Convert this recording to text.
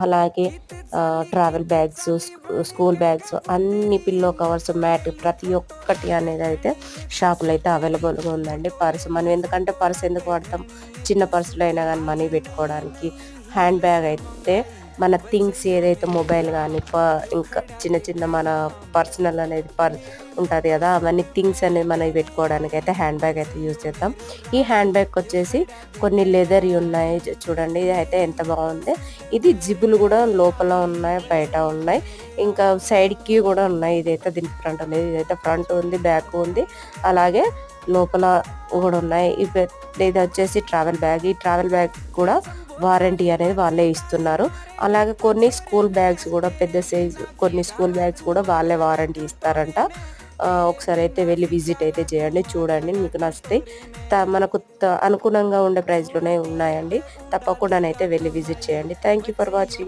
అలాగే travel bags, school bags, అన్ని pillow covers, mat ప్రతి ఒక్కటి అనేది అయితే షాపులో అయితే అవైలబుల్గా ఉందండి. పర్స్ మనం ఎందుకంటే పర్స్ ఎందుకు వాడతాం, చిన్న పర్సులో అయినా కానీ మనీ పెట్టుకోవడానికి. హ్యాండ్ బ్యాగ్ అయితే మన థింగ్స్ ఏదైతే మొబైల్ కానీ ఇంకా చిన్న చిన్న మన పర్సనల్ అనేది ఉంటుంది కదా, అవన్నీ థింగ్స్ అనేది మనకి పెట్టుకోవడానికి అయితే హ్యాండ్ బ్యాగ్ అయితే యూజ్ చేద్దాం. ఈ హ్యాండ్ బ్యాగ్ వచ్చేసి కొన్ని లెదర్ ఉన్నాయి చూడండి, ఇది అయితే ఎంత బాగుంది. ఇది జిబులు కూడా లోపల ఉన్నాయి, బయట ఉన్నాయి, ఇంకా సైడ్కి కూడా ఉన్నాయి. ఇదైతే దీనికి ఫ్రంట్ ఉంది, ఇదైతే ఫ్రంట్ ఉంది, బ్యాక్ ఉంది, అలాగే లోపల కూడా ఉన్నాయి. ఇది వచ్చేసి ట్రావెల్ బ్యాగ్. ఈ ట్రావెల్ బ్యాగ్ కూడా వారంటీ అనేది వాళ్ళే ఇస్తున్నారు. అలాగే కొన్ని స్కూల్ బ్యాగ్స్ కూడా పెద్ద సైజు కొన్ని స్కూల్ బ్యాగ్స్ కూడా వాళ్ళే వారంటీ ఇస్తారంట. ఒకసారి అయితే వెళ్ళి విజిట్ అయితే చేయండి, చూడండి, మీకు నచ్చితే మనకు అనుగుణంగా ఉండే ప్రైస్లోనే ఉన్నాయండి. తప్పకుండానైతే వెళ్ళి విజిట్ చేయండి. Thank you for watching.